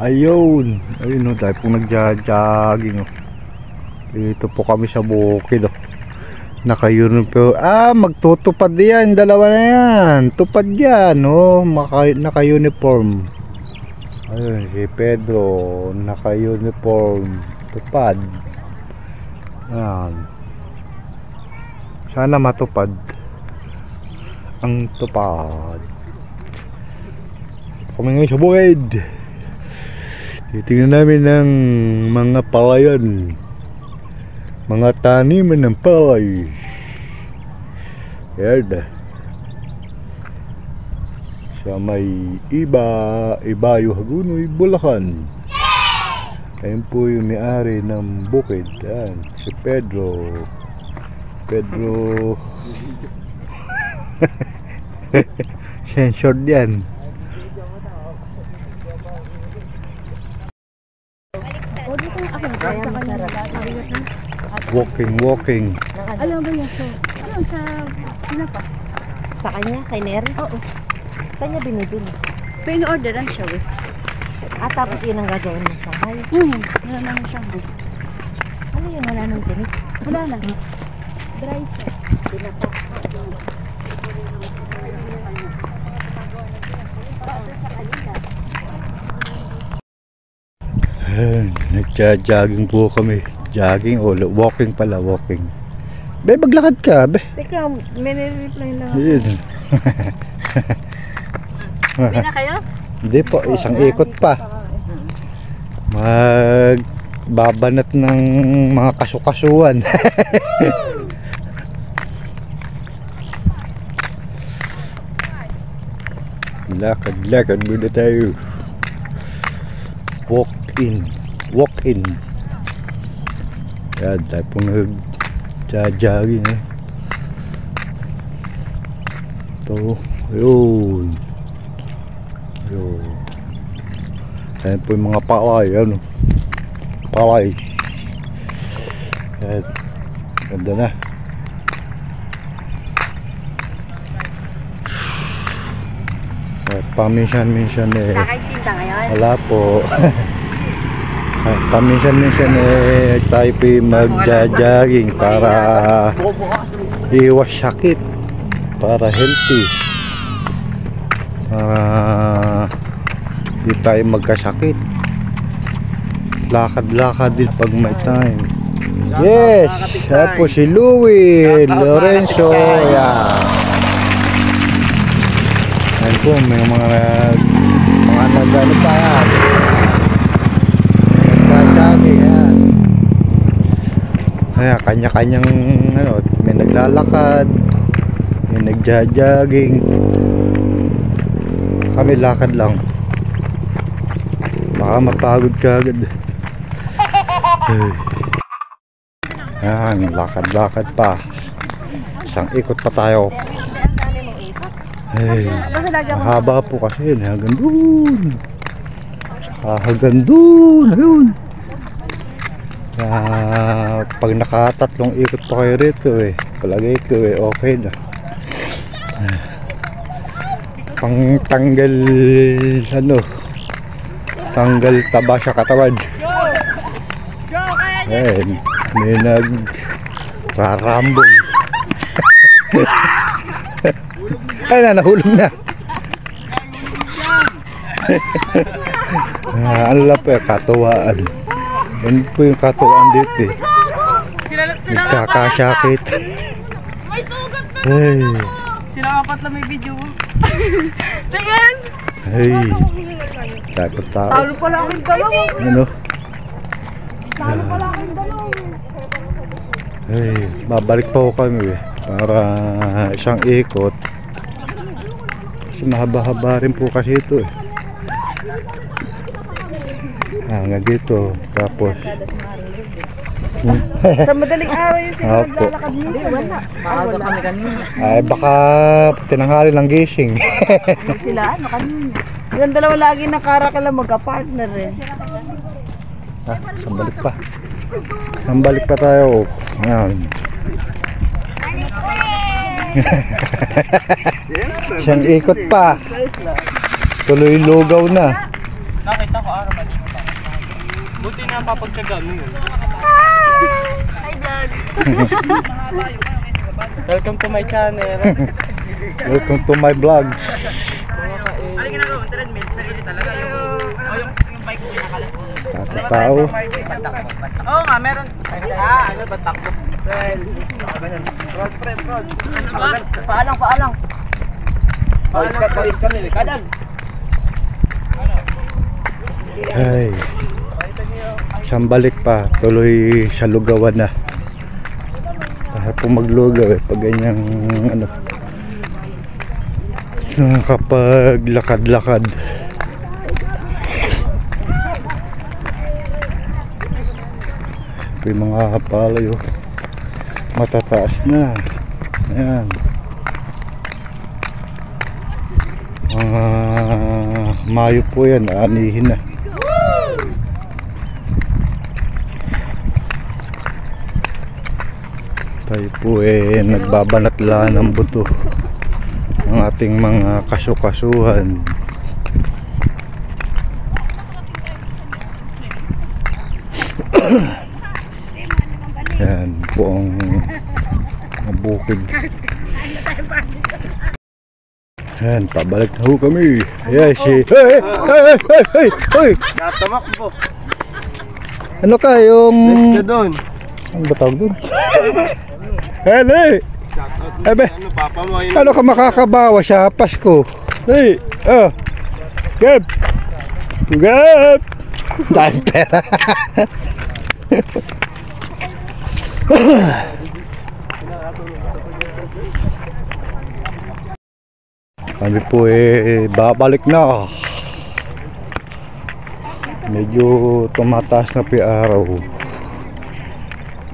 Ayun. Ayun o, dahil pong nagja-jogging o. Dito po kami sa bukid o. Naka-uniform. Magtutupad yan. Dalawa na yan. Tupad yan o. Naka-uniform. Ayun, si Pedro. Naka-uniform. Tupad. Ayan. Sana matupad ang tupad. Kami ngayon sa bukid. Titingnan namin ng mga palayan, mga taniman ng palay. Yan. Sa may Ibayo, Hagunoy, Bulacan. Ayun po yung may-ari ng bukid. Yan, si Pedro. Censored yan. Walking. Alam ba niya so? Ayun sa sino pa? Sa kanya, kay Neri? Oo. Saan niya binibili? Pino-orderan siya eh. Tapos yun ang gagawin mo sa hay? Wala naman siya eh. Ano yun? Wala nang tinik? Wala na. Dry siya. Pinaka. Nagja-jogging po kami. Jogging o walking pala, walking. Be, maglakad ka, be. Teka, may reply lang ako. Hindi na kayo? Hindi po, isang ikot pa. Magbabanat ng mga kasukasuan. Lakad muna tayo. Walk in. Yan, tayo pong nag-jogging eh. Ito, ayun. Ayan po yung mga palay, ano. Palay. Yan, ganda na. At paminsan-minsan eh. Nakaitinda ngayon? Wala po. Paminsan-minsan eh tayo po magja-jogging para iwas sakit, para healthy, para di tayo magkasakit. Lakad-lakad din pag may time. Yes! Yan po si Louie Lorenzo. Yan po, may mga nagano pa yan. Yan. Kaya kanya-kanyang ano, may naglalakad, may nagja-jogging. Kami lakad lang. Baka mapagod ka agad. Yan, lakad-lakad pa. Isang ikot pa tayo. Mahaba po kasi hanggang doon. Hanggang doon. Ayun. Pag nakatatlong ikot pa kayo rito eh, palagay ko eh, okay na. Pang tanggal ano, tanggal taba sa katawan. Ayan, may nagrarambol. Ay na, nahulog na. Ano lang po eh, katuwaan. Yan po yung katuwaan dito eh. Nagkakasakit. Ay. Sila apat lang may video. Tingnan! Ay. Takot tao. Talo pala akong dalawa. Ano? Talo pala akong dalawa. Ay, babalik pa ko kami eh. Para isang ikot. Kasi mahaba-haba rin po kasi ito eh. Hanggang dito. Tapos sa madaling araw yung naglalakad nito. Wala. Maaga kami kanina. ay baka tinanghali lang gising. Sila ano kanina. Yung dalawa lagi nakarakala magka-partner eh. Sambalik pa. Sambalik pa tayo. Ayan. Isang ikot pa. Tuloy lugaw na. Nakita ko araw Buti na papagtsaga mo yun. Hi, vlog. Welcome to my channel. Welcome to my vlog. Ano ginagawa mo? Treadmill? Sarili talaga yung bike mo pinakalat mo. Tao. Oo nga, meron. Ano ba takbo? Paalang. Paalis kami. Kadan. Ay. Siyang balik pa. Tuloy sa lugawan na. Kaya po maglugaw eh. Pag ganyang ano. Kapag lakad-lakad. Ito yung mga palay oh. Matataas na. Ayan. Mayo po yan. Anihin na. Tayo po nagbabanat lang ng buto ng ating mga kasukasuhan. Yan po ang bukid. Yan, pabalik na ho kami. Ayan si... Hey! Natamak po. Ano ka yung... Best doon. Ano ba tawag doon? Hele! Ebe, Ano, papa mo ayun. ano ka makakabawa sa Pasko? Hey! Gab! Gab! Dahil pera. Kami po babalik na. Medyo tumataas na po yung araw.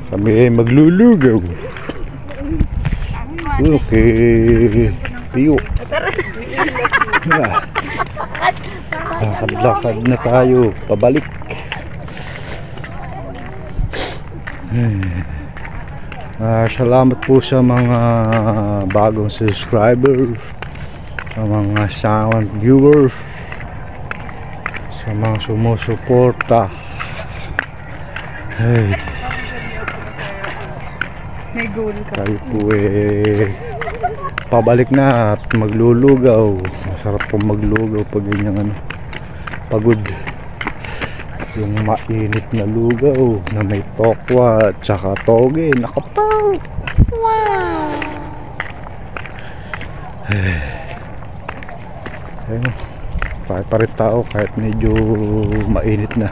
Kami maglulugaw. Okay. Piyo. Lakad-lakad na tayo. Pabalik. Salamat po sa mga bagong subscribers, sa mga silent viewers, sa mga sumusuporta. Hey. May goal ka. Tayo po pabalik na at maglulugaw. Masarap po maglugaw pag ganyan pagod. Yung mainit na lugaw na may tokwa at saka toge. Nakapaw! Wow! Ayun, kahit pa rin tao kahit medyo mainit na.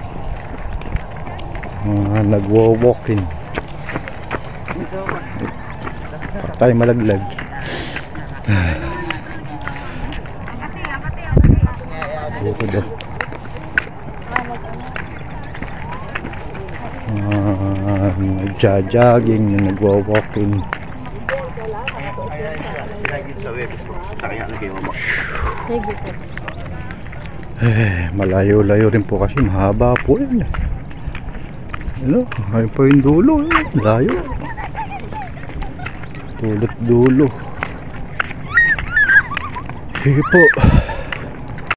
Nagwo-walking. Patay malaglag. Bukod daw. Nagja-jogging, nagwo-walking. Malayo-layo rin po kasi mahaba po yun. Ano? Ayun po yung dulo. Layo. Tulot dulo. Sige po.